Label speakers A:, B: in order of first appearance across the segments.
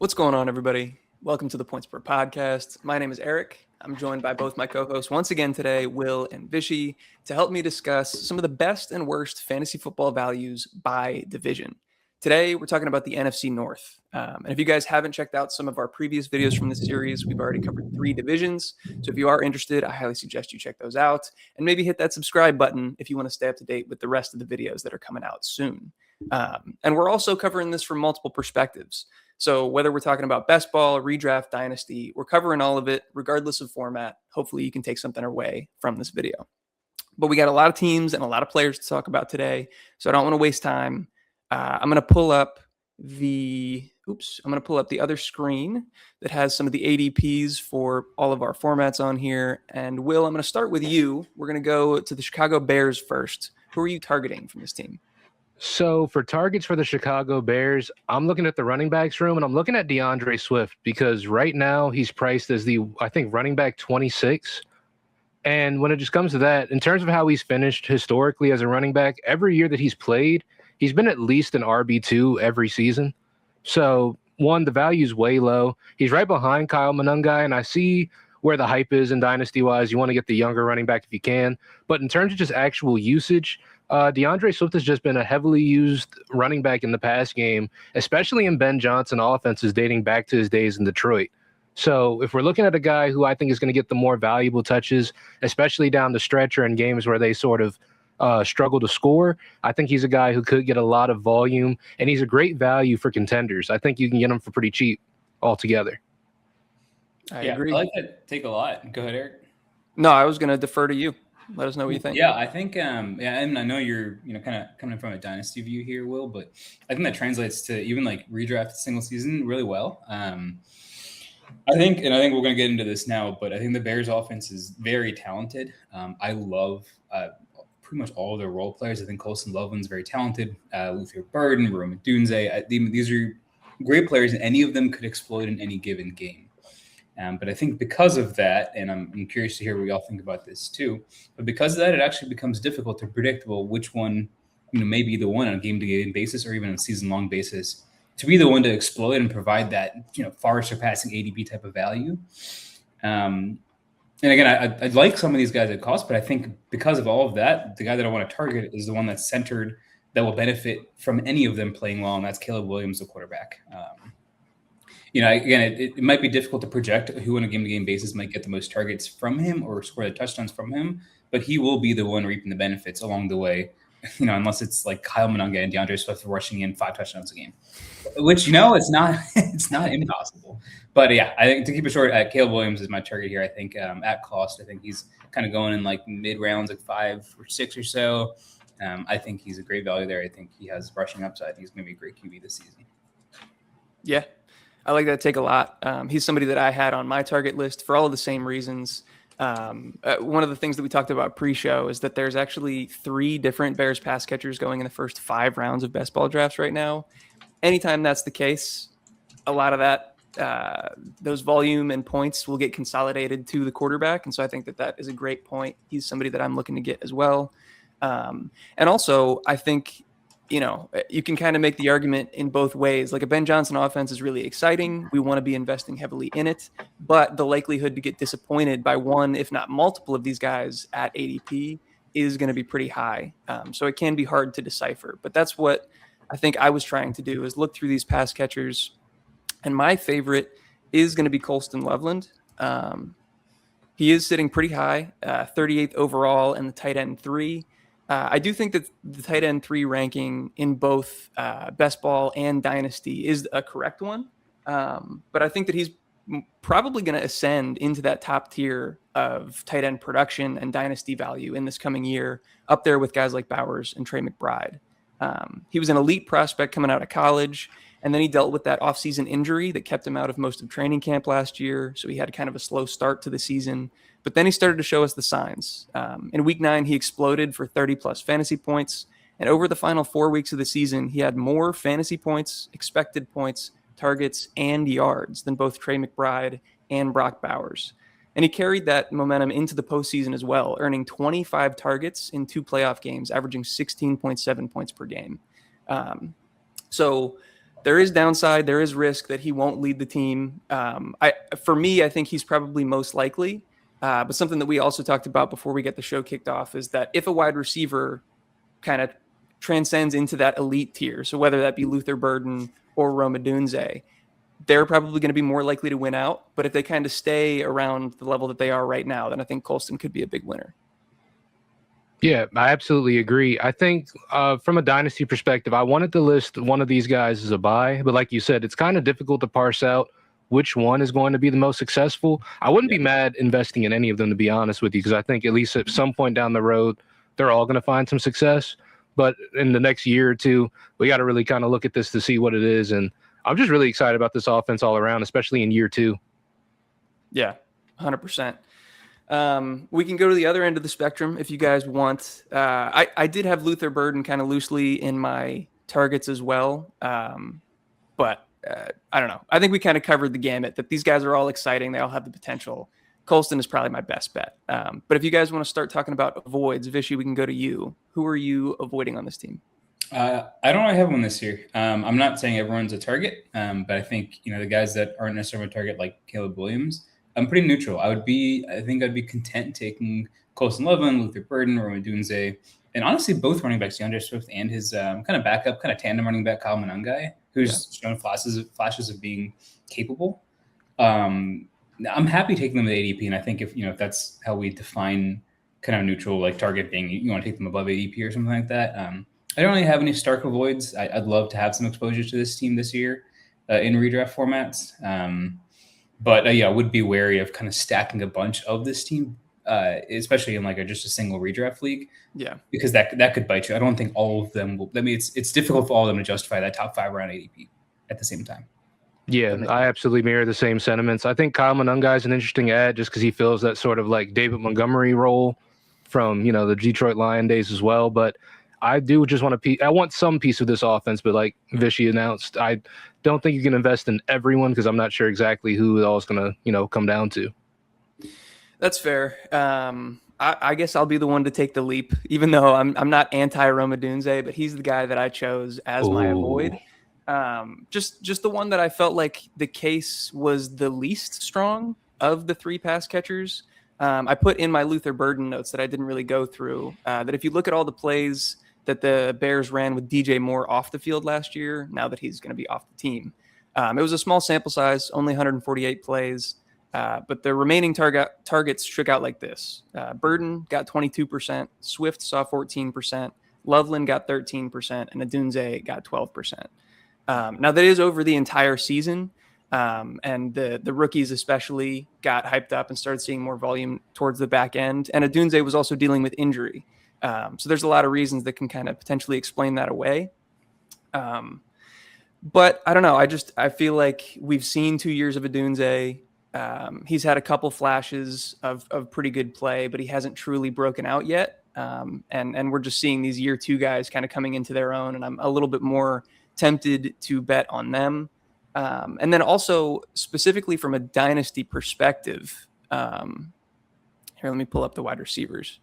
A: What's going on, everybody? Welcome to the Points Per Podcast. My name is Eric. I'm joined by both my co-hosts once again today, Will and Vishy, to help me discuss some of the best and worst fantasy football values by division. Today, we're talking about the NFC North. And if you guys haven't checked out some of our previous videos from this series, we've already covered 3 divisions. So if you are interested, I highly suggest you check those out and maybe hit that subscribe button if you want to stay up to date with the rest of the videos that are coming out soon. And we're also covering this from multiple perspectives. So whether we're talking about best ball, redraft, dynasty, we're covering all of it regardless of format. Hopefully you can take something away from this video. But we got a lot of teams and a lot of players to talk about today, so I don't want to waste time. I'm going to pull up the other screen that has some of the ADPs for all of our formats on here. And Will, I'm going to start with you. We're going to go to the Chicago Bears first. Who are you targeting from this team?
B: So for targets for the Chicago Bears, I'm looking at the running backs room, and I'm looking at DeAndre Swift because right now he's priced as running back 26. And when it just comes to that, in terms of how he's finished historically as a running back, every year that he's played, he's been at least an RB2 every season. So one, the value's way low. He's right behind Kyle Monungai, and I see where the hype is in dynasty-wise. You want to get the younger running back if you can. But in terms of just actual usage, DeAndre Swift has just been a heavily used running back in the pass game, especially in Ben Johnson offenses dating back to his days in Detroit. So if we're looking at a guy who I think is going to get the more valuable touches, especially down the stretch or in games where they sort of struggle to score, I think he's a guy who could get a lot of volume, and he's a great value for contenders. I think you can get him for pretty cheap altogether.
A: I agree.
C: I like that take a lot. Go ahead, Eric.
A: No, I was going to defer to you. Let us know what you think.
C: Yeah, I think, and I know you're, kind of coming from a dynasty view here, Will, but I think that translates to even like redraft single season really well. I think we're going to get into this now, but I think the Bears offense is very talented. I love pretty much all of their role players. I think Colson Loveland's very talented. Luther Burden, Rome Odunze, these are great players, and any of them could explode in any given game. But I think because of that, and I'm curious to hear what y'all think about this too, but because of that, it actually becomes difficult to predict, well, which one, may be the one on a game-to-game basis or even on a season-long basis to be the one to explode and provide that, far surpassing ADP type of value. And again, I'd like some of these guys at cost, but I think because of all of that, the guy that I want to target is the one that's centered that will benefit from any of them playing well, and that's Caleb Williams, the quarterback. Again, it might be difficult to project who on a game-to-game basis might get the most targets from him or score the touchdowns from him, but he will be the one reaping the benefits along the way, unless it's like Kyle Monungai and DeAndre Swift rushing in 5 touchdowns a game, which, it's not impossible. But yeah, I think to keep it short, Caleb Williams is my target here. I think at cost, I think he's kind of going in like mid-rounds, like 5 or 6 or so. I think he's a great value there. I think he has rushing upside. He's going to be a great QB this season.
A: Yeah. I like that take a lot. He's somebody that I had on my target list for all of the same reasons. One of the things that we talked about pre-show is that there's actually 3 different Bears pass catchers going in the first 5 rounds of best ball drafts right now. Anytime that's the case, a lot of that, those volume and points will get consolidated to the quarterback. And so I think that is a great point. He's somebody that I'm looking to get as well. And also, I think you can kind of make the argument in both ways. Like a Ben Johnson offense is really exciting. We want to be investing heavily in it, but the likelihood to get disappointed by one, if not multiple of these guys at ADP is going to be pretty high. So it can be hard to decipher, but that's what I think I was trying to do is look through these pass catchers. And my favorite is going to be Colston Loveland. He is sitting pretty high, 38th overall in the tight end 3. I do think that the tight end 3 ranking in both best ball and dynasty is a correct one. But I think that he's probably going to ascend into that top tier of tight end production and dynasty value in this coming year, up there with guys like Bowers and Trey McBride. He was an elite prospect coming out of college, and then he dealt with that offseason injury that kept him out of most of training camp last year. So he had kind of a slow start to the season. But then he started to show us the signs. In week 9, he exploded for 30-plus fantasy points. And over the final 4 weeks of the season, he had more fantasy points, expected points, targets, and yards than both Trey McBride and Brock Bowers. And he carried that momentum into the postseason as well, earning 25 targets in 2 playoff games, averaging 16.7 points per game. So there is downside, there is risk that he won't lead the team. For me, I think he's probably most likely. But something that we also talked about before we get the show kicked off is that if a wide receiver kind of transcends into that elite tier, so whether that be Luther Burden or Rome Odunze, they're probably going to be more likely to win out. But if they kind of stay around the level that they are right now, then I think Colston could be a big winner.
B: Yeah, I absolutely agree. I think from a dynasty perspective, I wanted to list one of these guys as a buy, but like you said, it's kind of difficult to parse out which one is going to be the most successful. I wouldn't be mad investing in any of them, to be honest with you, because I think at least at some point down the road, they're all going to find some success. But in the next year or two, we got to really kind of look at this to see what it is. And I'm just really excited about this offense all around, especially in year 2.
A: Yeah, 100%. We can go to the other end of the spectrum if you guys want. I did have Luther Burden kind of loosely in my targets as well. But I don't know. I think we kind of covered the gamut that these guys are all exciting. They all have the potential. Colston is probably my best bet. But if you guys want to start talking about avoids, Vishy, we can go to you. Who are you avoiding on this team?
C: I don't really have one this year. I'm not saying everyone's a target, but I think the guys that aren't necessarily a target, like Caleb Williams, I'm pretty neutral. I think I'd be content taking Colston Loveland, Luther Burden, Rome Odunze, and honestly, both running backs, DeAndre Swift and his kind of backup, kind of tandem running back, Kyle Monangai, who's shown flashes of being capable. I'm happy taking them at ADP, and I think if that's how we define kind of neutral, like target being you want to take them above ADP or something like that. I don't really have any stark avoids. I'd love to have some exposure to this team this year in redraft formats. But I would be wary of kind of stacking a bunch of this team, especially in just a single redraft league.
A: Yeah,
C: because that could bite you. I don't think all of them will. I mean, it's difficult for all of them to justify that top 5 round ADP at the same time.
B: Yeah, I absolutely mirror the same sentiments. I think Kyle Monangai is an interesting ad just because he fills that sort of like David Montgomery role from the Detroit Lion days as well. But I do just want I want some piece of this offense, but like Vishy announced, I don't think you can invest in everyone because I'm not sure exactly who it all is going to, come down to.
A: That's fair. I guess I'll be the one to take the leap, even though I'm not anti-Rome Odunze, but he's the guy that I chose as my avoid. Just the one that I felt like the case was the least strong of the 3 pass catchers. I put in my Luther Burden notes that I didn't really go through, that if you look at all the plays that the Bears ran with DJ Moore off the field last year, now that he's going to be off the team, it was a small sample size, only 148 plays, but the remaining targets shook out like this. Burden got 22%, Swift saw 14%, Loveland got 13%, and Odunze got 12%. Now that is over the entire season. And the rookies especially got hyped up and started seeing more volume towards the back end. And Odunze was also dealing with injury. So there's a lot of reasons that can kind of potentially explain that away. But I don't know. I feel like we've seen 2 years of Odunze. He's had a couple flashes of pretty good play, but he hasn't truly broken out yet. And we're just seeing these year 2 guys kind of coming into their own. And I'm a little bit more tempted to bet on them. And then also specifically from a dynasty perspective, here, let me pull up the wide receivers.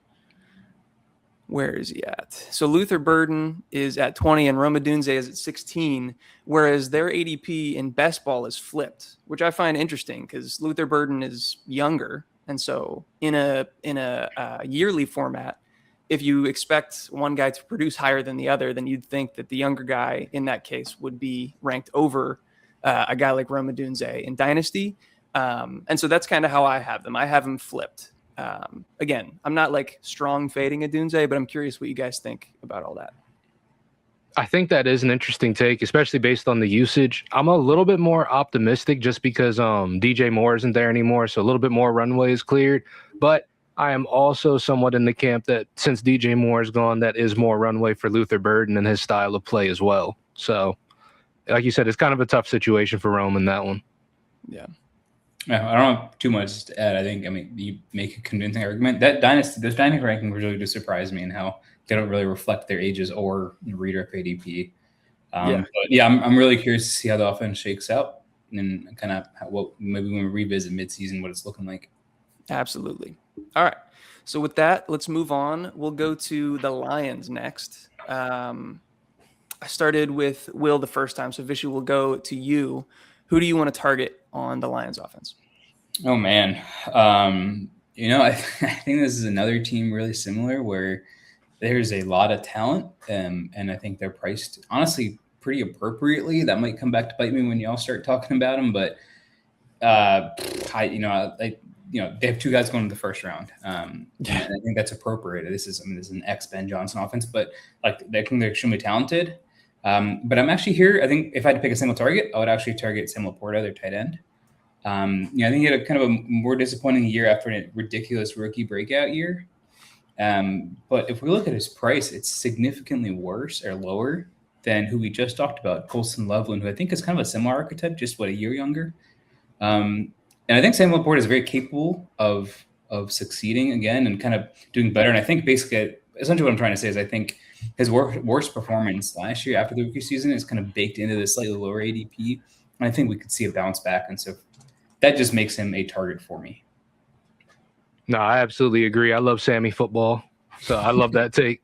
A: Where is he at? So Luther Burden is at 20 and Rome Odunze is at 16, whereas their ADP in best ball is flipped, which I find interesting because Luther Burden is younger. And so in a yearly format, if you expect one guy to produce higher than the other, then you'd think that the younger guy in that case would be ranked over a guy like Rome Odunze in Dynasty. And so that's kind of how I have them. I have them flipped. Again, I'm not like strong fading Odunze, but I'm curious what you guys think about all that.
B: I think that is an interesting take, especially based on the usage. I'm a little bit more optimistic just because DJ Moore isn't there anymore, so a little bit more runway is cleared. But I am also somewhat in the camp that since DJ Moore is gone, that is more runway for Luther Burden and his style of play as well. So, like you said, it's kind of a tough situation for Rome in that one.
A: Yeah.
C: I don't have too much to add. You make a convincing argument. Those dynasty rankings really just surprised me in how they don't really reflect their ages or reader ADP. But I'm really curious to see how the offense shakes out and kind of maybe when we revisit midseason what it's looking like.
A: Absolutely. All right. So with that, let's move on. We'll go to the Lions next. I started with Will the first time, so Vishy will go to you. Who do you want to target on the Lions offense?
C: Oh man, I think this is another team really similar where there's a lot of talent, and I think they're priced honestly pretty appropriately. That might come back to bite me when y'all start talking about them, but they have two guys going to the first round. And I think that's appropriate. This is an ex-Ben Johnson offense, but like I think they're extremely talented. But I'm actually here. I think if I had to pick a single target, I would actually target Sam Laporta, their tight end. I think he had a kind of a more disappointing year after a ridiculous rookie breakout year. But if we look at his price, it's significantly worse or lower than who we just talked about, Colson Loveland, who I think is kind of a similar archetype, just a year younger. And I think Sam Laporta is very capable of succeeding again and kind of doing better. And I think essentially what I'm trying to say is I think his worst performance last year after the rookie season is kind of baked into this slightly lower ADP. And I think we could see a bounce back. And so that just makes him a target for me.
B: No, I absolutely agree. I love Sammy football, so I love that take.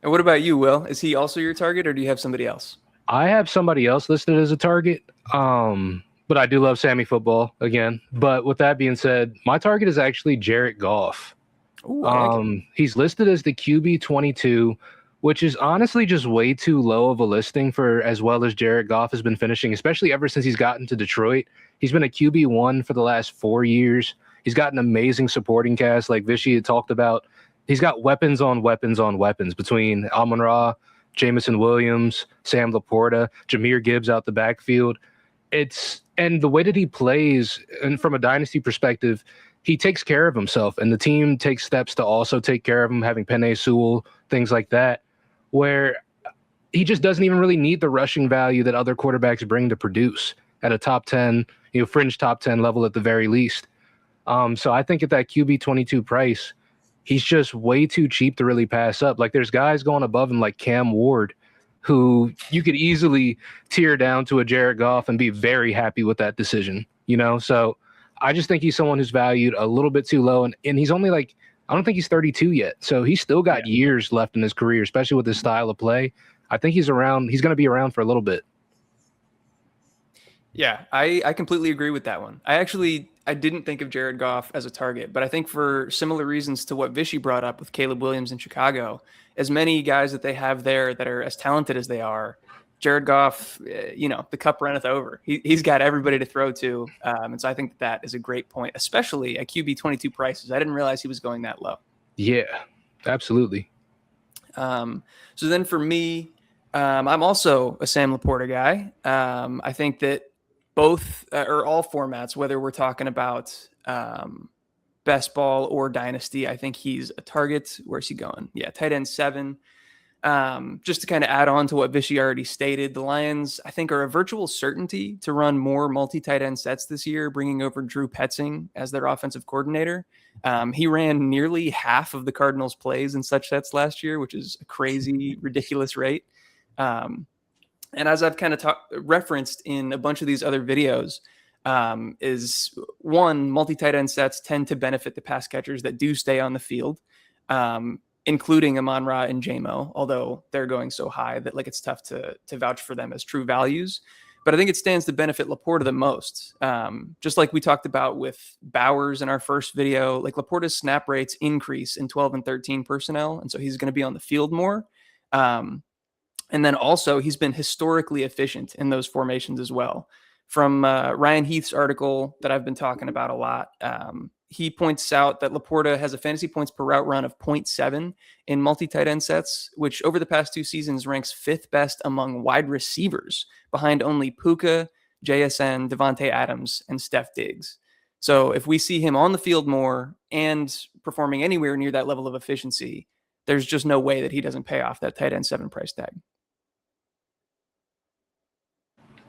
A: And what about you, Will? Is he also your target, or do you have somebody else?
B: I have somebody else listed as a target, but I do love Sammy football again. But with that being said, my target is actually Jared Goff.
A: Ooh, I like him.
B: He's listed as the QB 22, which is honestly just way too low of a listing for as well as Jared Goff has been finishing, especially ever since he's gotten to Detroit. He's been a QB1 for the last 4 years. He's got an amazing supporting cast, like Vishy had talked about. He's got weapons on weapons on weapons between Amon-Ra, Jameson Williams, Sam Laporta, Jahmyr Gibbs out the backfield. And the way that he plays, and from a dynasty perspective, he takes care of himself, and the team takes steps to also take care of him, having Penei Sewell, things like that, where he just doesn't even really need the rushing value that other quarterbacks bring to produce at a top 10, fringe top 10 level at the very least. So I think at that QB 22 price, he's just way too cheap to really pass up. Like there's guys going above him like Cam Ward, who you could easily tear down to a Jared Goff and be very happy with that decision, So I just think he's someone who's valued a little bit too low. And he's only I don't think he's 32 yet. So he's still got years left in his career, especially with his style of play. I think he's going to be around for a little bit.
A: Yeah, I completely agree with that one. I didn't think of Jared Goff as a target, but I think for similar reasons to what Vishy brought up with Caleb Williams in Chicago, as many guys that they have there that are as talented as they are, Jared Goff, the cup runneth over. He's got everybody to throw to. And so I think that is a great point, especially at QB 22 prices. I didn't realize he was going that low.
B: Yeah, absolutely.
A: So then for me, I'm also a Sam Laporta guy. I think that both or all formats, whether we're talking about best ball or dynasty, I think he's a target. Where's he going? Yeah, tight end 7. Just to kind of add on to what Vishy already stated, the Lions, I think, are a virtual certainty to run more multi-tight end sets this year, bringing over Drew Petzing as their offensive coordinator. He ran nearly half of the Cardinals' plays in such sets last year, which is a crazy, ridiculous rate. And as I've kind of referenced in a bunch of these other videos, is one, multi-tight end sets tend to benefit the pass catchers that do stay on the field, including Amon-Ra and J-Mo, although they're going so high that it's tough to vouch for them as true values. But I think it stands to benefit Laporta the most. Just like we talked about with Bowers in our first video, Laporta's snap rates increase in 12 and 13 personnel, and so he's going to be on the field more. And then also he's been historically efficient in those formations as well. From Ryan Heath's article that I've been talking about a lot, he points out that Laporta has a fantasy points per route run of 0.7 in multi-tight end sets, which over the past 2 seasons ranks 5th best among wide receivers, behind only Puka, JSN, Devontae Adams, and Steph Diggs. So if we see him on the field more and performing anywhere near that level of efficiency, there's just no way that he doesn't pay off that tight end 7 price tag.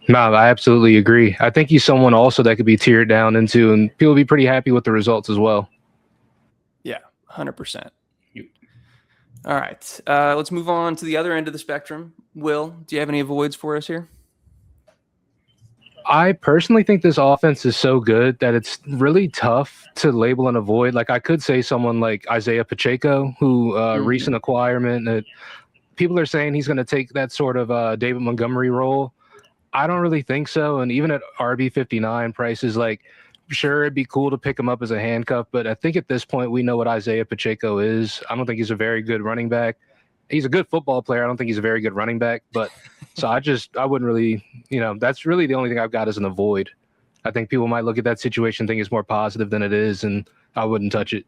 B: No, I absolutely agree. I think he's someone also that could be tiered down into, and people will be pretty happy with the results as well.
A: Yeah, 100%. All right. Let's move on to the other end of the spectrum. Will, do you have any avoids for us here?
B: I personally think this offense is so good that it's really tough to label an avoid. I could say someone like Isaiah Pacheco, who recent acquirement that people are saying he's going to take that sort of David Montgomery role. I don't really think so. And even at RB59 prices, like, sure, it'd be cool to pick him up as a handcuff, but I think at this point we know what Isaiah Pacheco is. I don't think he's a very good running back. He's a good football player. I don't think he's a very good running back, but so I wouldn't really, that's really the only thing I've got as an avoid. I think people might look at that situation, think it's more positive than it is, and I wouldn't touch it.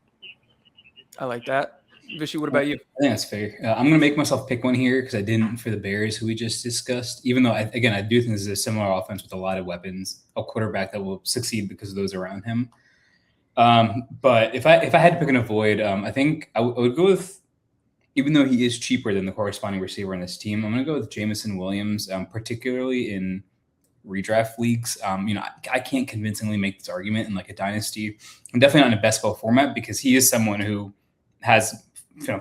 A: I like that. Vishy, what about you?
C: I think that's fair. I'm going to make myself pick one here because I didn't for the Bears, who we just discussed, even though, I do think this is a similar offense with a lot of weapons, a quarterback that will succeed because of those around him. But if I had to pick an avoid, I think I would go with, even though he is cheaper than the corresponding receiver in this team, I'm going to go with Jameson Williams, particularly in redraft leagues. I can't convincingly make this argument in like a dynasty, and definitely not in a best ball format, because he is someone who has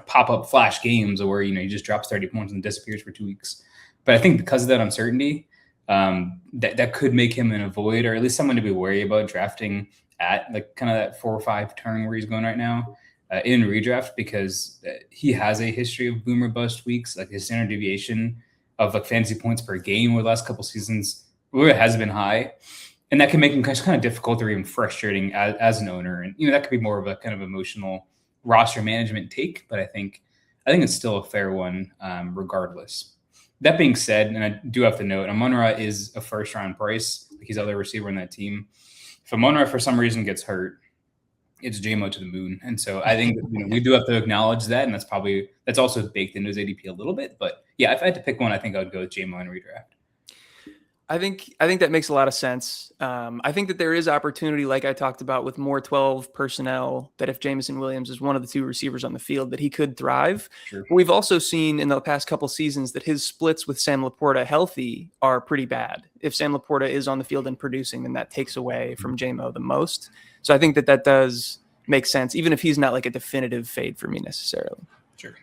C: pop-up flash games where he just drops 30 points and disappears for 2 weeks. But I think because of that uncertainty, that could make him an avoid, or at least someone to be wary about drafting at like kind of that 4 or 5 turn where he's going right now in redraft, because he has a history of boom or bust weeks. Like his standard deviation of like fantasy points per game over the last couple seasons really has been high, and that can make him kind of difficult or even frustrating as an owner. And that could be more of a kind of emotional roster management take, but I think it's still a fair one regardless. That being said, and I do have to note, Amon-Ra is a first-round price. He's the other receiver on that team. If Amon-Ra for some reason gets hurt, it's JMO to the moon. And so I think we do have to acknowledge that, and that's also baked into his ADP a little bit. But yeah, if I had to pick one, I think I would go with JMO in redraft.
A: I think that makes a lot of sense. I think that there is opportunity, like I talked about, with more 12 personnel, that if Jameson Williams is one of the 2 receivers on the field, that he could thrive.
C: Sure.
A: We've also seen in the past couple seasons that his splits with Sam Laporta healthy are pretty bad. If Sam Laporta is on the field and producing, then that takes away from JMO the most. So I think that does make sense, even if he's not like a definitive fade for me necessarily.
C: Sure.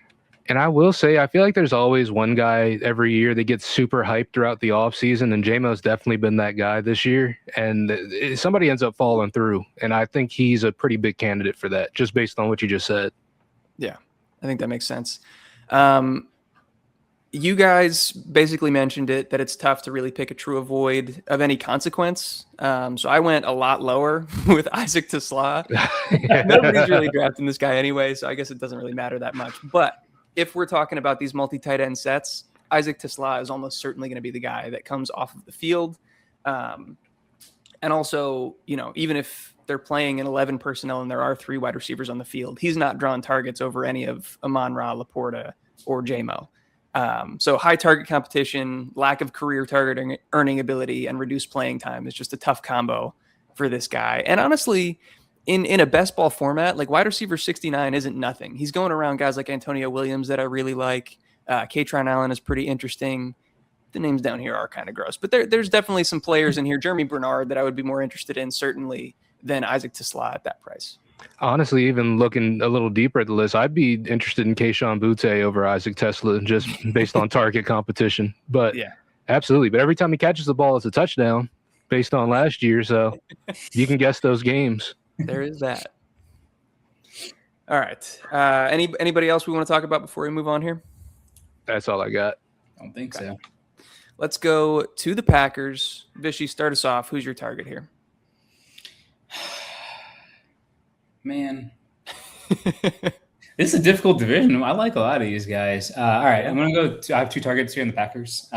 B: And I will say, I feel like there's always one guy every year that gets super hyped throughout the offseason, and JMO's definitely been that guy this year. And somebody ends up falling through, and I think he's a pretty big candidate for that, just based on what you just said.
A: Yeah, I think that makes sense. You guys basically mentioned it, that it's tough to really pick a true avoid of any consequence. So I went a lot lower with Isaac Tesla. Nobody's really drafting this guy anyway, so I guess it doesn't really matter that much. But if we're talking about these multi-tight end sets, Isaac Tesla is almost certainly going to be the guy that comes off of the field. And also, even if they're playing in 11 personnel and there are 3 wide receivers on the field, he's not drawing targets over any of Amon-Ra, Laporta, or JMO. So high target competition, lack of career target earning ability, and reduced playing time is just a tough combo for this guy. And honestly, in a best ball format, like wide receiver 69 isn't nothing. He's going around guys like Antonio Williams that I really like. Katron Allen is pretty interesting. The names down here are kind of gross, but there's definitely some players in here. Jeremy Bernard that I would be more interested in, certainly, than Isaac Tesla at that price.
B: Honestly, even looking a little deeper at the list, I'd be interested in Kayshon Boutte over Isaac Tesla, just based on target competition. But yeah, absolutely. But every time he catches the ball, it's a touchdown based on last year. So you can guess those games.
A: There is that. All right. Anybody else we want to talk about before we move on here?
B: That's all I got.
C: I don't think so.
A: Let's go to the Packers. Vishy, start us off. Who's your target here?
C: Man. This is a difficult division. I like a lot of these guys. All right. I'm going to go. I have 2 targets here in the Packers.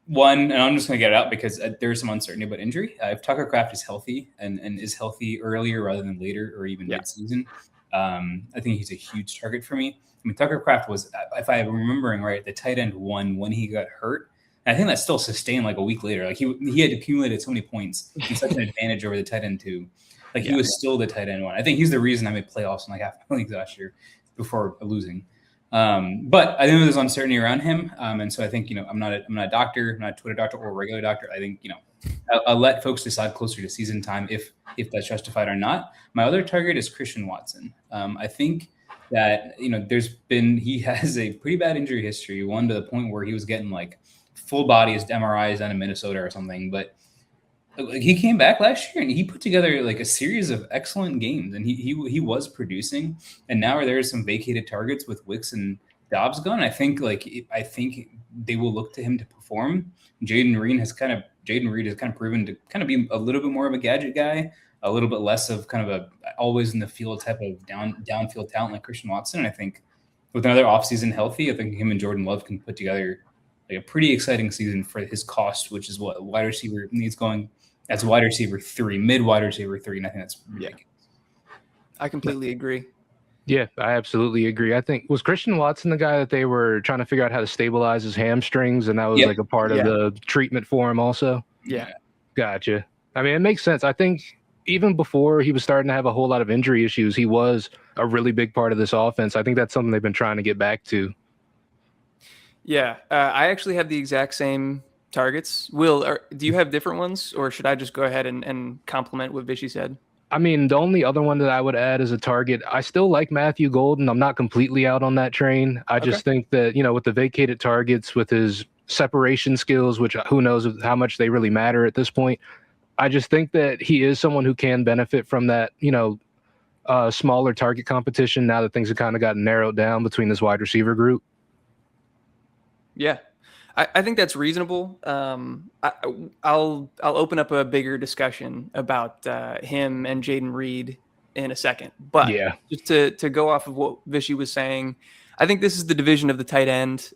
C: One, and I'm just going to get it out because there's some uncertainty about injury. If Tucker Kraft is healthy and is healthy earlier rather than later or even mid-season, I think he's a huge target for me. I mean, Tucker Kraft was, if I'm remembering right, the tight end 1 when he got hurt. And I think that still sustained like a week later. Like he had accumulated so many points and such an advantage over the tight end 2. Like he was still the tight end 1. I think he's the reason I made playoffs in like half my leagues last year before losing. But I think there's uncertainty around him. And so I think, I'm not a doctor, I'm not a Twitter doctor or a regular doctor. I think, I'll let folks decide closer to season time if that's justified or not. My other target is Christian Watson. I think that, he has a pretty bad injury history, one to the point where he was getting like full body MRIs down in Minnesota or something. But he came back last year and he put together like a series of excellent games, and he was producing. And now there's some vacated targets with Wicks and Dobbs gone, I think they will look to him to perform. Jaden Reed has kind of proven to kind of be a little bit more of a gadget guy, a little bit less of kind of a always in the field type of downfield talent like Christian Watson. And I think with another offseason healthy, I think him and Jordan Love can put together like a pretty exciting season for his cost, which is what a wide receiver needs going as wide receiver 3, mid wide receiver 3. And I think that's ridiculous.
A: I completely agree.
B: Yeah, I absolutely agree. I think was Christian Watson the guy that they were trying to figure out how to stabilize his hamstrings, and that was like a part of the treatment for him also?
A: Yeah.
B: Gotcha. I mean, it makes sense. I think even before he was starting to have a whole lot of injury issues, he was a really big part of this offense. I think that's something they've been trying to get back to.
A: Yeah, I actually have the exact same targets. Will, do you have different ones, or should I just go ahead and compliment what Vishy said?
B: I mean, the only other one that I would add as a target, I still like Matthew Golden. I'm not completely out on that train. I just think that, with the vacated targets, with his separation skills, which who knows how much they really matter at this point, I just think that he is someone who can benefit from that, smaller target competition now that things have kind of gotten narrowed down between this wide receiver group.
A: Yeah, I think that's reasonable. I'll open up a bigger discussion about him and Jaden Reed in a second. But just to go off of what Vishy was saying, I think this is the division of the tight end.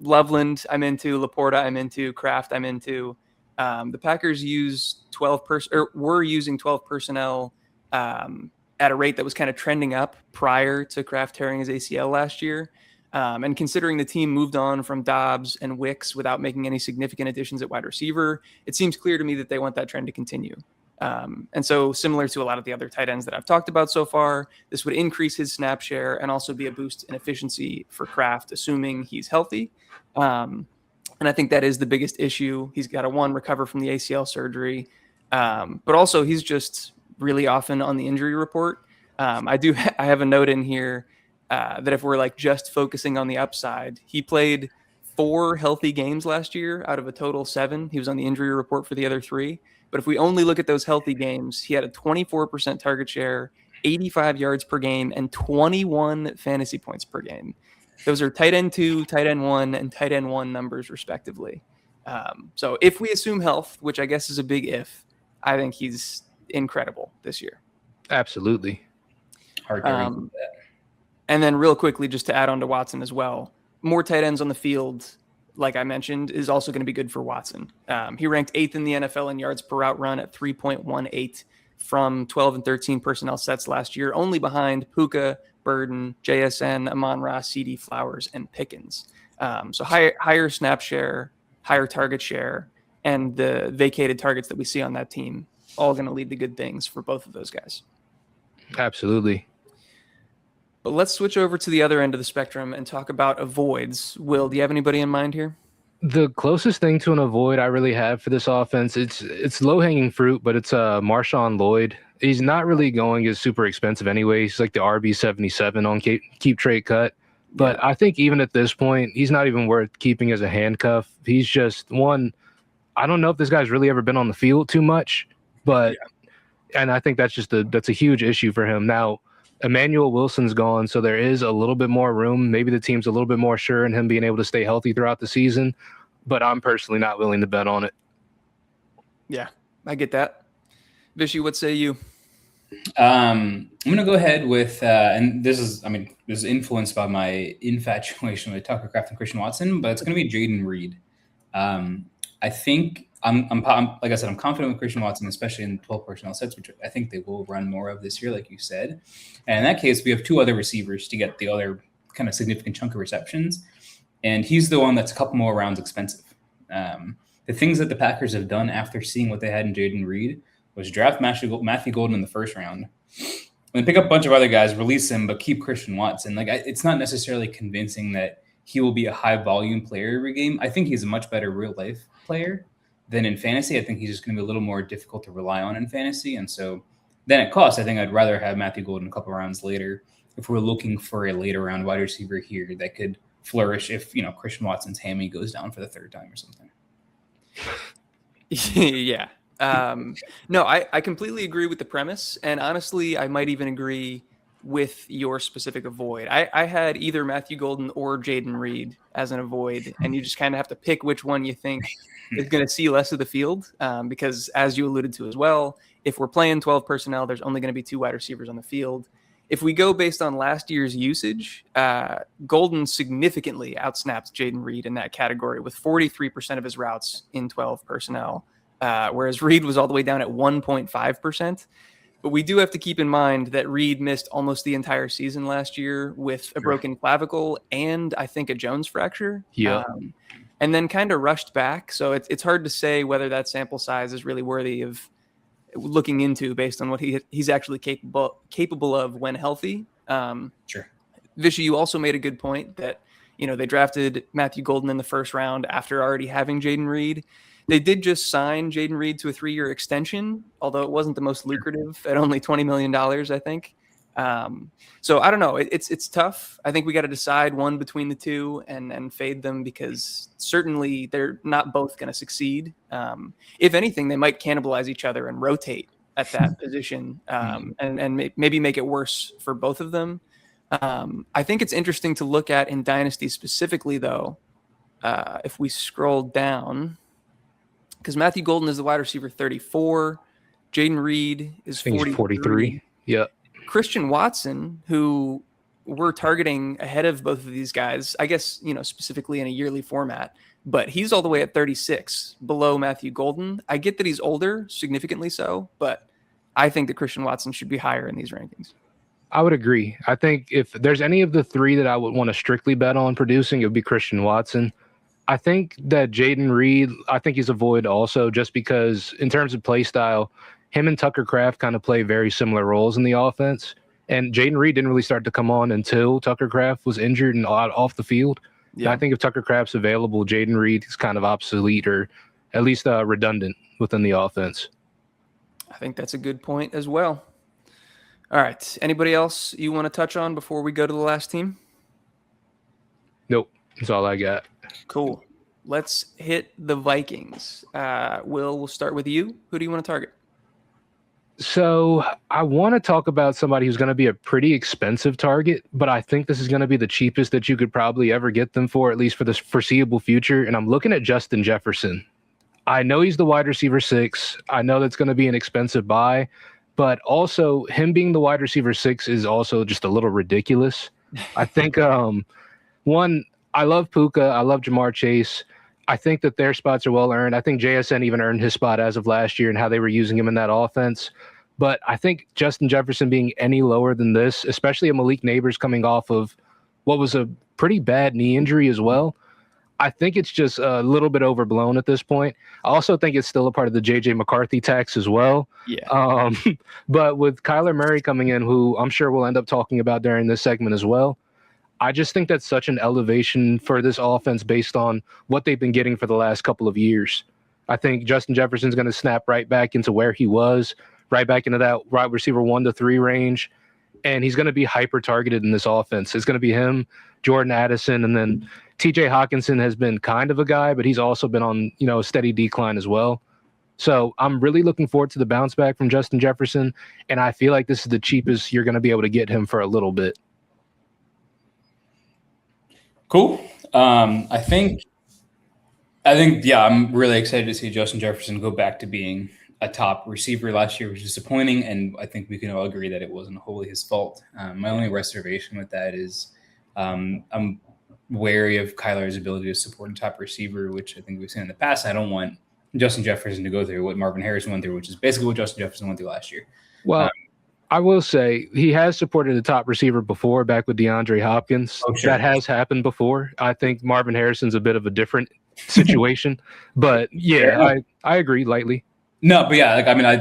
A: Loveland, I'm into. Laporta, I'm into. Kraft, I'm into. The Packers were using 12 personnel at a rate that was kind of trending up prior to Kraft tearing his ACL last year. And considering the team moved on from Dobbs and Wicks without making any significant additions at wide receiver, it seems clear to me that they want that trend to continue. And so similar to a lot of the other tight ends that I've talked about so far, this would increase his snap share and also be a boost in efficiency for Kraft, assuming he's healthy. And I think that is the biggest issue. He's got to recover from the ACL surgery, but also he's just really often on the injury report. I have a note in here that if we're just focusing on the upside, he played 4 healthy games last year out of a total 7. He was on the injury report for the other 3. But if we only look at those healthy games, he had a 24% target share, 85 yards per game, and 21 fantasy points per game. Those are tight end 2, tight end 1, and tight end 1 numbers respectively. So if we assume health, which I guess is a big if, I think he's incredible this year.
B: Absolutely.
C: Hard to argue with that.
A: And then real quickly, just to add on to Watson as well, more tight ends on the field, like I mentioned, is also going to be good for Watson. He ranked 8th in the NFL in yards per route run at 3.18 from 12 and 13 personnel sets last year, only behind Puka, Burden, JSN, Amon-Ra, CD Flowers, and Pickens. So higher snap share, higher target share, and the vacated targets that we see on that team, all going to lead to good things for both of those guys.
B: Absolutely.
A: But let's switch over to the other end of the spectrum and talk about avoids. Will, do you have anybody in mind here?
B: The closest thing to an avoid I really have for this offense, it's low-hanging fruit, but it's Marshawn Lloyd. He's not really going as super expensive anyway. He's like the RB77 on keep trade cut. But I think even at this point, he's not even worth keeping as a handcuff. He's just one. I don't know if this guy's really ever been on the field too much, but and I think that's a huge issue for him. Now, Emmanuel Wilson's gone, so there is a little bit more room. Maybe the team's a little bit more sure in him being able to stay healthy throughout the season, but I'm personally not willing to bet on it.
A: Yeah, I get that. Vishy, what say you?
C: I'm going to go ahead with, and this is influenced by my infatuation with Tucker Kraft and Christian Watson, but it's going to be Jaden Reed. I think I'm like I said, I'm confident with Christian Watson, especially in 12 personnel sets, which I think they will run more of this year, like you said. And in that case, we have 2 other receivers to get the other kind of significant chunk of receptions. And he's the one that's a couple more rounds expensive. The things that the Packers have done after seeing what they had in Jaden Reed was draft Matthew Golden in the first round, and pick up a bunch of other guys, release him, but keep Christian Watson. It's not necessarily convincing that he will be a high volume player every game. I think he's a much better real life player than in fantasy. I think he's just going to be a little more difficult to rely on in fantasy. And so then at cost, I think I'd rather have Matthew Golden a couple rounds later if we're looking for a later round wide receiver here that could flourish if, Christian Watson's hammy goes down for the 3rd time or something.
A: Yeah. No, I completely agree with the premise. And honestly, I might even agree with your specific avoid. I had either Matthew Golden or Jaden Reed as an avoid, and you just kind of have to pick which one you think is going to see less of the field. Because as you alluded to as well, if we're playing 12 personnel, there's only going to be 2 wide receivers on the field. If we go based on last year's usage, Golden significantly outsnapped Jaden Reed in that category with 43% of his routes in 12 personnel, whereas Reed was all the way down at 1.5%. But we do have to keep in mind that Reed missed almost the entire season last year with a broken clavicle and I think a Jones fracture.
B: Yeah.
A: And then kind of rushed back. So it's hard to say whether that sample size is really worthy of looking into based on what he's actually capable of when healthy.
C: Sure.
A: Vishy, you also made a good point that, they drafted Matthew Golden in the first round after already having Jaden Reed. They did just sign Jaden Reed to a 3-year extension, although it wasn't the most lucrative at only $20 million, I think. So I don't know. It's tough. I think we got to decide one between the two and fade them because certainly they're not both going to succeed. If anything, they might cannibalize each other and rotate at that position and maybe make it worse for both of them. I think it's interesting to look at in Dynasty specifically, though, if we scroll down, because Matthew Golden is the wide receiver 34. Jaden Reed is 43.
B: Yeah.
A: Christian Watson, who we're targeting ahead of both of these guys, I guess, specifically in a yearly format, but he's all the way at 36, below Matthew Golden. I get that he's older, significantly so, but I think that Christian Watson should be higher in these rankings.
B: I would agree. I think if there's any of the 3 that I would want to strictly bet on producing, it would be Christian Watson. I think that Jaden Reed, I think he's a void also, just because in terms of play style, him and Tucker Kraft kind of play very similar roles in the offense. And Jaden Reed didn't really start to come on until Tucker Kraft was injured and off the field. Yeah. And I think if Tucker Kraft's available, Jaden Reed is kind of obsolete or at least redundant within the offense.
A: I think that's a good point as well. All right. Anybody else you want to touch on before we go to the last team?
B: Nope. That's all I got.
A: Cool. Let's hit the Vikings. Will, we'll start with you. Who do you want to target?
B: So I want to talk about somebody who's going to be a pretty expensive target, but I think this is going to be the cheapest that you could probably ever get them for, at least for the foreseeable future. And I'm looking at Justin Jefferson. I know he's the wide receiver 6. I know that's going to be an expensive buy, but also him being the wide receiver 6 is also just a little ridiculous. I think, one, I love Puka. I love Jamar Chase. I think that their spots are well earned. I think JSN even earned his spot as of last year and how they were using him in that offense. But I think Justin Jefferson being any lower than this, especially a Malik Neighbors coming off of what was a pretty bad knee injury as well, I think it's just a little bit overblown at this point. I also think it's still a part of the J.J. McCarthy tax as well.
A: Yeah.
B: But with Kyler Murray coming in, who I'm sure we'll end up talking about during this segment as well, I just think that's such an elevation for this offense based on what they've been getting for the last couple of years. I think Justin Jefferson's going to snap right back into where he was, right back into that wide receiver 1 to 3 range, and he's going to be hyper targeted in this offense. It's going to be him, Jordan Addison, and then TJ Hawkinson has been kind of a guy, but he's also been on, a steady decline as well. So I'm really looking forward to the bounce back from Justin Jefferson, and I feel like this is the cheapest you're going to be able to get him for a little bit.
C: Cool. I think, yeah, I'm really excited to see Justin Jefferson go back to being a top receiver. Last year was disappointing, and I think we can all agree that it wasn't wholly his fault. My only reservation with that is I'm wary of Kyler's ability to support a top receiver, which I think we've seen in the past. I don't want Justin Jefferson to go through what Marvin Harrison went through, which is basically what Justin Jefferson went through last year.
B: Well, I will say he has supported a top receiver before, back with DeAndre Hopkins.
C: Oh, sure.
B: That has happened before. I think Marvin Harrison's a bit of a different situation, but yeah, I agree lightly.
C: No, but yeah,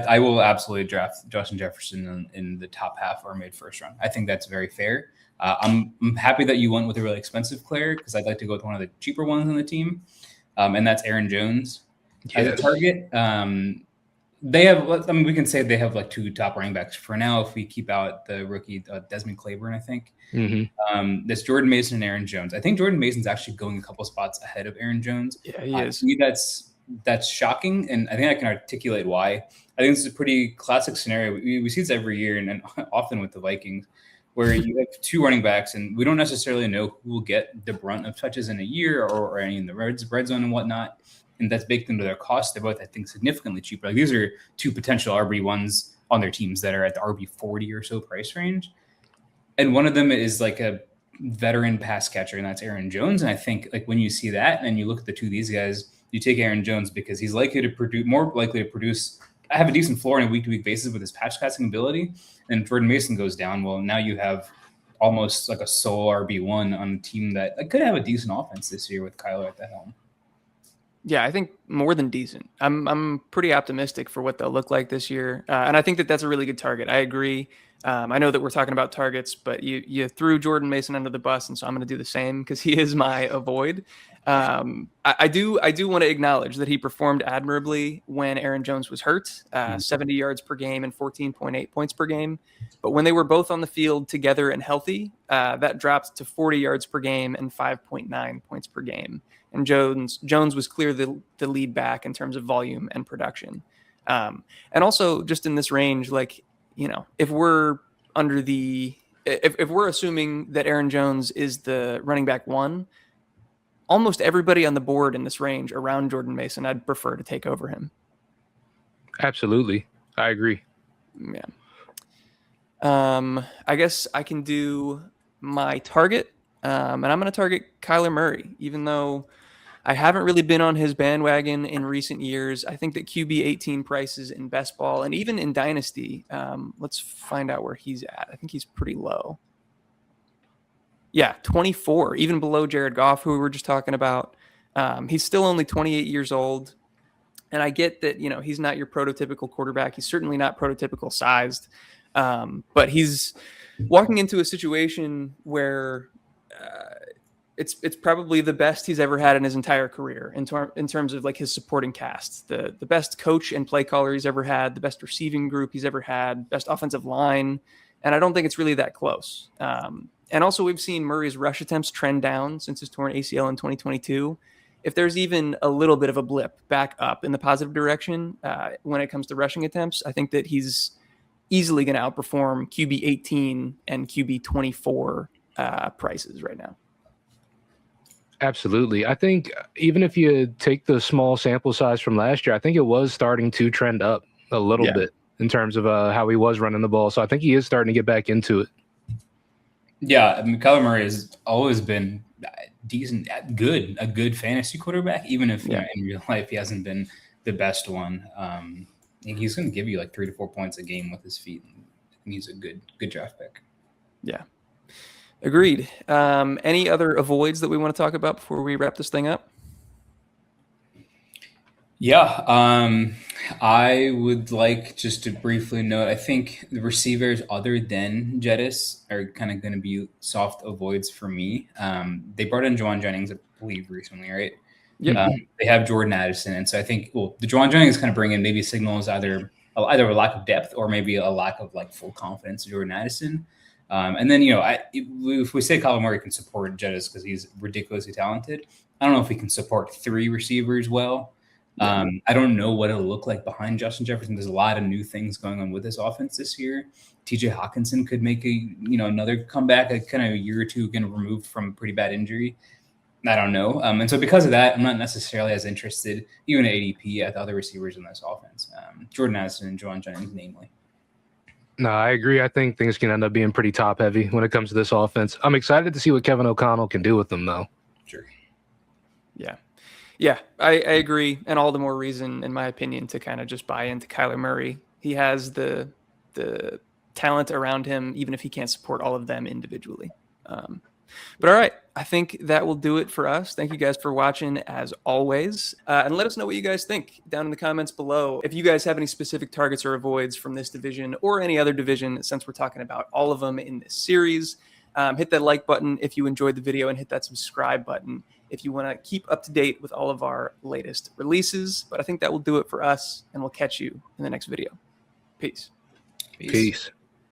C: I will absolutely draft Justin Jefferson in the top half or mid first round. I think that's very fair. I'm happy that you went with a really expensive player because I'd like to go with one of the cheaper ones on the team, and that's Aaron Jones as a target. They have, we can say they have like 2 top running backs for now if we keep out the rookie Desmond Claiborne, I think.
B: Mm-hmm.
C: That's Jordan Mason and Aaron Jones. I think Jordan Mason's actually going a couple spots ahead of Aaron Jones.
A: Yeah, he is.
C: To me, that's shocking, and I think I can articulate why. I think this is a pretty classic scenario. We see this every year, and often with the Vikings, where you have two running backs, and we don't necessarily know who will get the brunt of touches in a year or any in the red zone and whatnot. And that's baked into their cost. They're both, I think, significantly cheaper. Like, these are two potential RB1s on their teams that are at the RB40 or so price range. And one of them is like a veteran pass catcher, and that's Aaron Jones. And I think, like, when you see that and you look at the two of these guys, you take Aaron Jones because he's more likely to produce, have a decent floor on a week-to-week basis with his pass catching ability. And if Jordan Mason goes down, well, now you have almost like a sole RB1 on a team that could have a decent offense this year with Kyler at the helm.
A: Yeah, I think more than decent. I'm pretty optimistic for what they'll look like this year, and I think that that's a really good target. I agree. I know that we're talking about targets, but you threw Jordan Mason under the bus, and so I'm going to do the same because he is my avoid. I do want to acknowledge that he performed admirably when Aaron Jones was hurt, 70 yards per game and 14.8 points per game. But when they were both on the field together and healthy, that dropped to 40 yards per game and 5.9 points per game. And Jones was clear the lead back in terms of volume and production. And also just in this range, like, you know, if we're if we're assuming that Aaron Jones is the running back one, almost everybody on the board in this range around Jordan Mason, I'd prefer to take over him.
B: Absolutely. I agree.
A: Yeah. I guess I can do my target, and I'm going to target Kyler Murray, even though I haven't really been on his bandwagon in recent years. I think that QB 18 prices in best ball and even in Dynasty, let's find out where he's at. I think he's pretty low. Yeah, 24, even below Jared Goff, who we were just talking about. He's still only 28 years old. And I get that, you know, he's not your prototypical quarterback. He's certainly not prototypical sized. But he's walking into a situation where it's probably the best he's ever had in his entire career in terms of like his supporting cast, the best coach and play caller he's ever had, the best receiving group he's ever had, best offensive line. And I don't think it's really that close. And also we've seen Murray's rush attempts trend down since his torn ACL in 2022. If there's even a little bit of a blip back up in the positive direction when it comes to rushing attempts, I think that he's easily going to outperform QB 18 and QB 24 prices right now.
B: Absolutely. I think even if you take the small sample size from last year, I think it was starting to trend up a little bit in terms of how he was running the ball. So I think he is starting to get back into it.
C: Yeah, I mean, Kyler Murray has always been decent, a good fantasy quarterback, even if you know, in real life he hasn't been the best one. He's going to give you like 3 to 4 points a game with his feet. And he's a good draft pick. Yeah.
A: Agreed. Any other avoids that we want to talk about before we wrap this thing up?
C: Yeah, I would like just to briefly note, I think the receivers other than Jettis are kind of going to be soft avoids for me. They brought in Juwan Jennings, I believe, recently, right?
A: Yeah.
C: They have Jordan Addison. And so I think, the Juwan Jennings kind of bring in maybe signals either a lack of depth or maybe a lack of like full confidence in Jordan Addison. And then, you know, if we say Kyler Murray can support Jettis because he's ridiculously talented, I don't know if he can support 3 receivers well. I don't know what it'll look like behind Justin Jefferson. There's a lot of new things going on with this offense this year. TJ Hawkinson could make another comeback, kind of a year or two again removed from a pretty bad injury. I don't know. And so because of that, I'm not necessarily as interested, even at ADP, at the other receivers in this offense. Jordan Addison and Juwan Jennings, namely.
B: No, I agree. I think things can end up being pretty top heavy when it comes to this offense. I'm excited to see what Kevin O'Connell can do with them, though.
C: Sure.
A: Yeah, I agree. And all the more reason, in my opinion, to kind of just buy into Kyler Murray. He has the talent around him, even if he can't support all of them individually. But all right, I think that will do it for us. Thank you guys for watching as always. And let us know what you guys think down in the comments below. If you guys have any specific targets or avoids from this division or any other division, since we're talking about all of them in this series, hit that like button if you enjoyed the video and hit that subscribe button if you want to keep up to date with all of our latest releases. But I think that will do it for us, and we'll catch you in the next video. Peace.
B: Peace.